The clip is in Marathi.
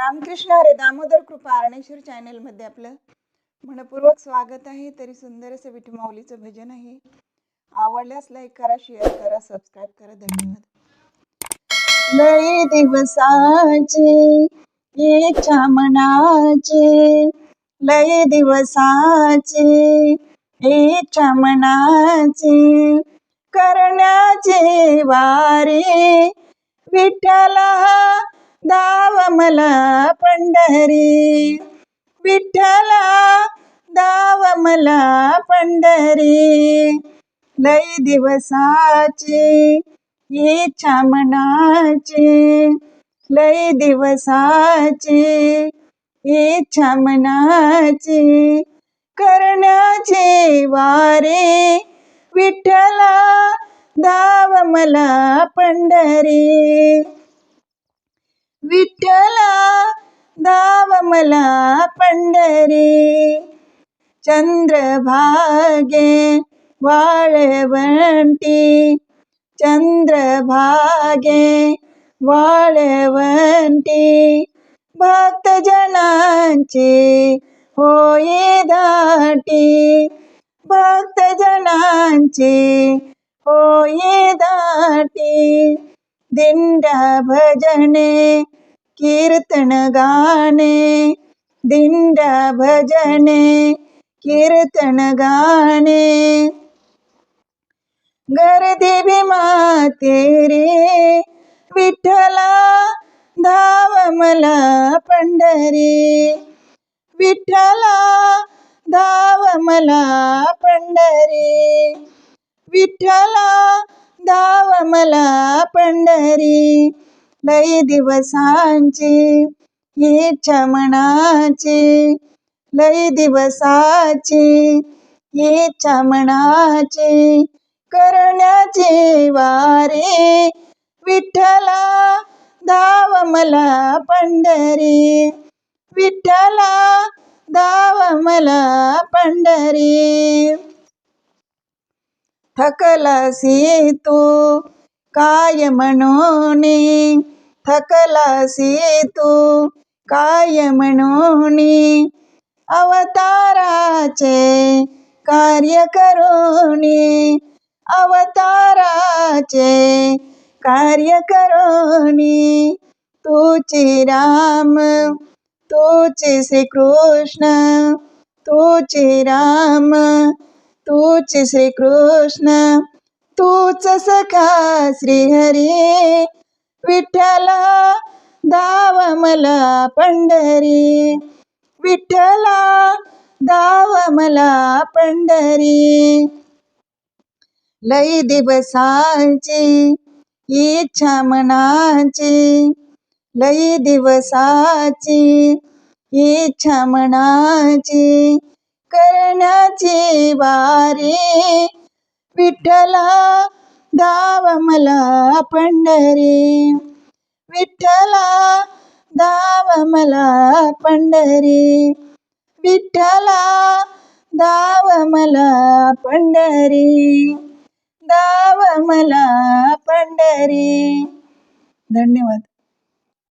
रामकृष्ण हरे दामोदर कृपा अरणेश्वर चॅनल मध्ये आपलं मनपूर्वक स्वागत आहे। तरी सुंदर असं विठू माऊलीचं भजन आहे। आवडल्यास लाईक करा, शेअर करा, सबस्क्राइब करा। धन्यवाद। लय दिवसाचे इच्छा मनाचे, लय दिवसाचे इच्छा मनाचे, करण्याचे वारे विठ्ठला दाव मला पंढरी, विठ्ठला दाव मला पंढरी। लय दिवसाचे इच्छा मनाचे, लय दिवसाचे इच्छा मनाचे, करण्याचे वारे विठ्ठला दाव मला पंढरी, विठ्ठला दाव मला पंढरी। चंद्रभागे वाळवंटी, चंद्रभागे वाळवंटी, भक्तजनांचे होई दाटी, भक्तजनांचे होई दाटी। दिंड्या भजने कीर्तन गाणे, दिंड्या भजने कीर्तन गाणे, गर्दी भीमा तेरे विठ्ठला धाव मला पंढरी, विठ्ठला धाव मला पंढरी, विठ्ठला धाव मला पंढरी। लय दिवसांची इच्छा मनाची, लय दिवसाची इच्छा मनाची, करण्याचे वारे विठ्ठला दाव मला पंढरी, विठ्ठला दाव मला पंढरी। थकलासी तू काय म्हणूनी, थकलासी तू काय म्हणूनी, अवताराचे कार्य करूनी, अवताराचे कार्य करूनी। तूची राम तूची श्रीकृष्ण, तूची राम तूची श्रीकृष्ण, तूच सखा श्रीहरी, विठ्ठला दाव मला पंढरी, विठ्ठला दाव मला पंढरी। लय दिवसाची इच्छा मनाची, लय दिवसाची इच्छा मनाची, करण्याची वारी विठ्ठला दाव मला पंढरी, विठ्ठला दाव मला पंढरी, विठ्ठला दाव मला पंढरी, दाव मला पंढरी। धन्यवाद।